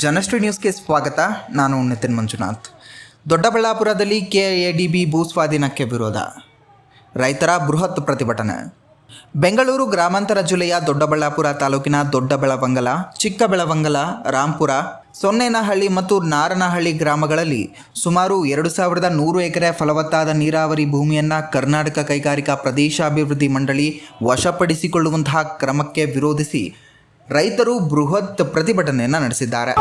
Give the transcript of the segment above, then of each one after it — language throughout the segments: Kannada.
ಜನಶ್ರೀ ನ್ಯೂಸ್ಗೆ ಸ್ವಾಗತ. ನಾನು ನಿತಿನ್ ಮಂಜುನಾಥ್. ದೊಡ್ಡಬಳ್ಳಾಪುರದಲ್ಲಿ ಕೆಎಡಿಬಿ ಭೂ ಸ್ವಾಧೀನಕ್ಕೆ ವಿರೋಧ, ರೈತರ ಬೃಹತ್ ಪ್ರತಿಭಟನೆ. ಬೆಂಗಳೂರು ಗ್ರಾಮಾಂತರ ಜಿಲ್ಲೆಯ ದೊಡ್ಡಬಳ್ಳಾಪುರ ತಾಲೂಕಿನ ದೊಡ್ಡಬೆಳವಂಗಲ, ಚಿಕ್ಕಬೆಳವಂಗಲ, ರಾಂಪುರ, ಸೊನ್ನೇನಹಳ್ಳಿ ಮತ್ತು ನಾರನಹಳ್ಳಿ ಗ್ರಾಮಗಳಲ್ಲಿ ಸುಮಾರು 2100 ಎಕರೆ ಫಲವತ್ತಾದ ನೀರಾವರಿ ಭೂಮಿಯನ್ನು ಕರ್ನಾಟಕ ಕೈಗಾರಿಕಾ ಪ್ರದೇಶಾಭಿವೃದ್ಧಿ ಮಂಡಳಿ ವಶಪಡಿಸಿಕೊಳ್ಳುವಂತಹ ಕ್ರಮಕ್ಕೆ ವಿರೋಧಿಸಿ ರೈತರು ಬೃಹತ್ ಪ್ರತಿಭಟನೆಯನ್ನು ನಡೆಸಿದ್ದಾರೆ.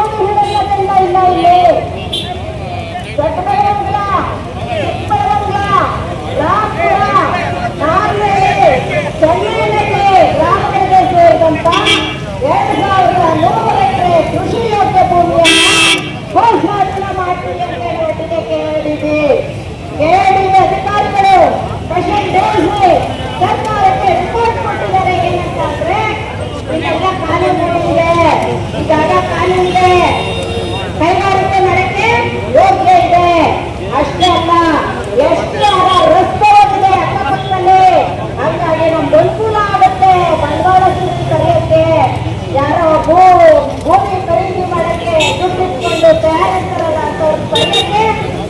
ಕೈಗಾರಿಕೆ ಮಾಡಕ್ಕೆ ಯೋಗ್ಯ ಇದೆ ಅಷ್ಟೇ ಅಲ್ಲ, ಎಷ್ಟು ರಸ್ತೆ ಹೋಗಿದೆ ಅಕ್ಕಪಕ್ಕದಲ್ಲಿ, ಹಾಗಾಗಿ ನಮ್ಗೆ ಅನುಕೂಲ ಆಗುತ್ತೆ. ಬಂಡವಾಳ ಕರೆಯಕ್ಕೆ, ಯಾರೋ ಭೂಮಿ ಖರೀದಿ ಮಾಡಕ್ಕೆ ದುಡ್ಡು ಇಟ್ಕೊಂಡು ತಯಾರಿಸ್ತಾರಲ್ಲ ಕರೆಯಕ್ಕೆ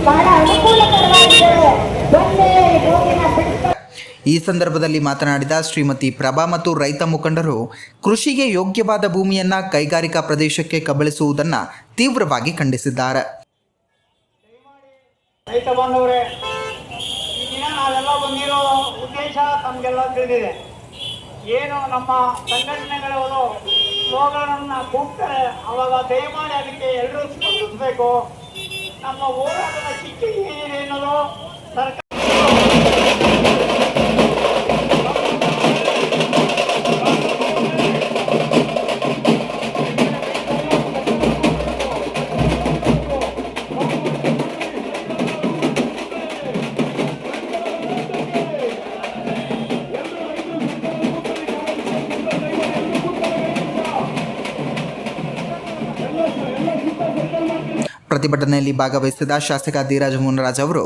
ಬಹಳ ಅನುಕೂಲಕರವಾಗಿದೆ. ಬನ್ನಿ ಭೂಮಿನ ಬಿಟ್ಟು. ಈ ಸಂದರ್ಭದಲ್ಲಿ ಮಾತನಾಡಿದ ಶ್ರೀಮತಿ ಪ್ರಭಾ ಮತ್ತು ರೈತ ಮುಖಂಡರು ಕೃಷಿಗೆ ಯೋಗ್ಯವಾದ ಭೂಮಿಯನ್ನು ಕೈಗಾರಿಕಾ ಪ್ರದೇಶಕ್ಕೆ ಕಬಳಿಸುವುದನ್ನು ತೀವ್ರವಾಗಿ ಖಂಡಿಸಿದ್ದಾರೆ. ರೈತ ಬಾಂಧವರೇ, ಈ ದಿನ ನಾವೆಲ್ಲ ಬಂದಿರೋ ಉದ್ದೇಶ ತಮಗೆಲ್ಲ ತಿಳಿದಿದೆ. ಏನು ನಮ್ಮ ಸಂಘಟನೆಗಳವರು ಸ್ಲೋಗನನ್ನು ಕೂಗ್ತಾರೆ, ಅವಾಗ ದಯಮಾಡಿ ಅದಕ್ಕೆ ಎಲ್ಲರೂ ಸ್ಪಂದಿಸಬೇಕು. ನಮ್ಮ ಹೋರಾಟದ ಕಿಕ್ಕಿಗೆ ಏನೇನೋ ಸರ್ಕಾರ ಪ್ರತಿಭಟನೆಯಲ್ಲಿ ಭಾಗವಹಿಸಿದ ಶಾಸಕ ಧೀರಜ್ ಮುನರಾಜ್ ಅವರು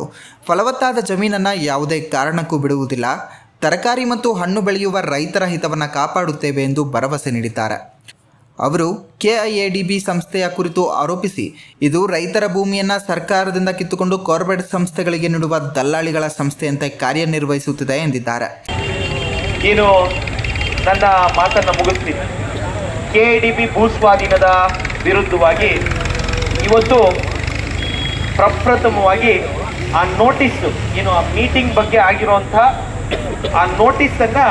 ಫಲವತ್ತಾದ ಜಮೀನನ್ನು ಯಾವುದೇ ಕಾರಣಕ್ಕೂ ಬಿಡುವುದಿಲ್ಲ, ತರಕಾರಿ ಮತ್ತು ಹಣ್ಣು ಬೆಳೆಯುವ ರೈತರ ಹಿತವನ್ನು ಕಾಪಾಡುತ್ತೇವೆ ಎಂದು ಭರವಸೆ ನೀಡಿದ್ದಾರೆ. ಅವರು ಕೆಐಎಡಿಬಿ ಸಂಸ್ಥೆಯ ಕುರಿತು ಆರೋಪಿಸಿ, ಇದು ರೈತರ ಭೂಮಿಯನ್ನು ಸರ್ಕಾರದಿಂದ ಕಿತ್ತುಕೊಂಡು ಕಾರ್ಪೊರೇಟ್ ಸಂಸ್ಥೆಗಳಿಗೆ ನೀಡುವ ದಲ್ಲಾಳಿಗಳ ಸಂಸ್ಥೆಯಂತೆ ಕಾರ್ಯನಿರ್ವಹಿಸುತ್ತಿದೆ ಎಂದಿದ್ದಾರೆ. ಏನು ನನ್ನ ಮಾತನ್ನು ಮುಗಿಸ್ತೀನಿ. ಕೆಐಎಡಿಬಿ ಭೂ ಸ್ವಾಧೀನದ ವಿರುದ್ಧವಾಗಿ ಇವತ್ತು ಪ್ರಪ್ರಥಮವಾಗಿ ಆ ನೋಟಿಸ್, ಏನು ಆ ಮೀಟಿಂಗ್ ಬಗ್ಗೆ ಆಗಿರುವಂಥ ಆ ನೋಟಿಸನ್ನು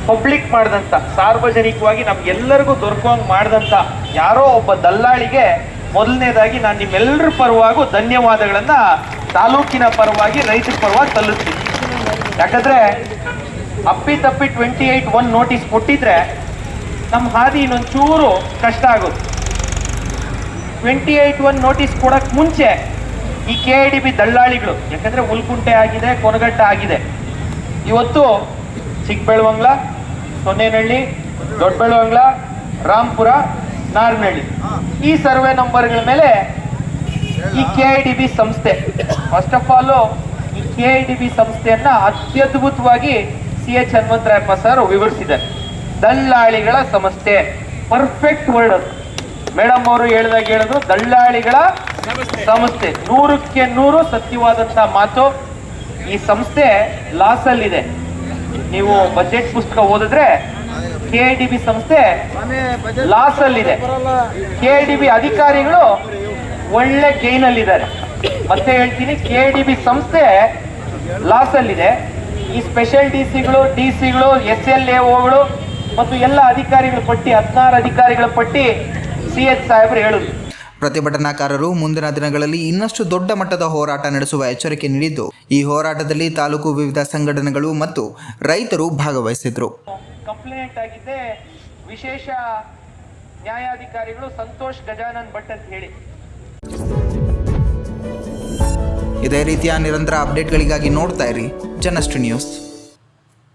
ಪಬ್ಲಿಕ್ ಮಾಡಿದಂಥ, ಸಾರ್ವಜನಿಕವಾಗಿ ನಮ್ಗೆಲ್ಲರಿಗೂ ದೊರಕುವಂಗೆ ಮಾಡಿದಂಥ ಯಾರೋ ಒಬ್ಬ ದಲ್ಲಾಳಿಗೆ ಮೊದಲನೇದಾಗಿ ನಾನು ನಿಮ್ಮೆಲ್ಲರ ಪರವಾಗೂ ಧನ್ಯವಾದಗಳನ್ನು ತಾಲೂಕಿನ ಪರವಾಗಿ, ರೈತರ ಪರವಾಗಿ ಸಲ್ಲಿಸ್ತೀನಿ. ಯಾಕಂದರೆ ಅಪ್ಪಿತಪ್ಪಿ 28(1) ನೋಟಿಸ್ ಕೊಟ್ಟಿದ್ರೆ ನಮ್ಮ ಹಾದಿ ಇನ್ನೊಂಚೂರು ಕಷ್ಟ ಆಗೋದು. 28(1) ನೋಟಿಸ್ ಕೊಡಕ್ಕೆ ಮುಂಚೆ ಈ ಕೆಐಎಡಿಬಿ ದಲ್ಲಾಳಿಗಳು, ಯಾಕಂದರೆ ಹುಲ್ಕುಂಟೆ ಆಗಿದೆ, ಕೊನಗಟ್ಟ ಆಗಿದೆ, ಇವತ್ತು ಚಿಕ್ಕಬೆಳವಂಗಲ, ಸೊನ್ನೇನಹಳ್ಳಿ, ದೊಡ್ಡಬೆಳವಂಗಲ, ರಾಂಪುರ, ನಾರನಹಳ್ಳಿ ಈ ಸರ್ವೆ ನಂಬರ್ಗಳ ಮೇಲೆ ಈ ಕೆಐಎಡಿಬಿ ಸಂಸ್ಥೆ, ಫಸ್ಟ್ ಆಫ್ ಆಲು ಈ ಕೆಐಎಡಿಬಿ ಸಂಸ್ಥೆಯನ್ನ ಅತ್ಯದ್ಭುತವಾಗಿ CH ಹನುಮಂತರಾಯಪ್ಪ ಸರ್ ವಿವರಿಸಿದ್ದಾರೆ. ದಲ್ಲಾಳಿಗಳ ಸಂಸ್ಥೆ, ಪರ್ಫೆಕ್ಟ್ ವರ್ಡ್ ಅದು. ಮೇಡಮ್ ಅವರು ಹೇಳಿದ್ರು, ದಲ್ಲಾಳಿಗಳ ಸಂಸ್ಥೆ. 100ಕ್ಕೆ 100 ಸತ್ಯವಾದಂತಹ ಮಾತು. ಈ ಸಂಸ್ಥೆ ಲಾಸ್ ಅಲ್ಲಿದೆ. ನೀವು ಬಜೆಟ್ ಪುಸ್ತಕ ಓದಿದ್ರೆ ಕೆಐಎಡಿಬಿ ಸಂಸ್ಥೆ ಲಾಸ್ ಅಲ್ಲಿದೆ. ಕೆಐಎಡಿಬಿ ಅಧಿಕಾರಿಗಳು ಒಳ್ಳೆ ಗೈನ್ ಅಲ್ಲಿದ್ದಾರೆ. ಮತ್ತೆ ಹೇಳ್ತೀನಿ, ಕೆಐಎಡಿಬಿ ಸಂಸ್ಥೆ ಲಾಸ್ ಅಲ್ಲಿದೆ. ಈ ಸ್ಪೆಷಲ್ ಡಿಸಿಗಳು, SLAOಗಳು ಮತ್ತು ಎಲ್ಲ ಅಧಿಕಾರಿಗಳ ಪಟ್ಟಿ, 16 ಅಧಿಕಾರಿಗಳ ಪಟ್ಟಿ CH ಸಾಹೇಬರು ಹೇಳಿದ್ರು. ಪ್ರತಿಭಟನಾಕಾರರು ಮುಂದಿನ ದಿನಗಳಲ್ಲಿ ಇನ್ನಷ್ಟು ದೊಡ್ಡ ಮಟ್ಟದ ಹೋರಾಟ ನಡೆಸುವ ಎಚ್ಚರಿಕೆ ನೀಡಿದ್ದು, ಈ ಹೋರಾಟದಲ್ಲಿ ತಾಲೂಕು ವಿವಿಧ ಸಂಘಟನೆಗಳು ಮತ್ತು ರೈತರು ಭಾಗವಹಿಸಿದ್ರು. ಕಂಪ್ಲೇಂಟ್ ಆಗಿದೆ ವಿಶೇಷ ನ್ಯಾಯಾಧಿಕಾರಿಗಳು ಸಂತೋಷ್ ಗಜಾನನ್ ಭಟ್ ಅಂತ ಹೇಳಿ. ಇದೇ ರೀತಿಯ ನಿರಂತರ ಅಪ್ಡೇಟ್ಗಳಿಗಾಗಿ ನೋಡ್ತಾ ಇರಿ ಜನಶ್ರೀ ನ್ಯೂಸ್.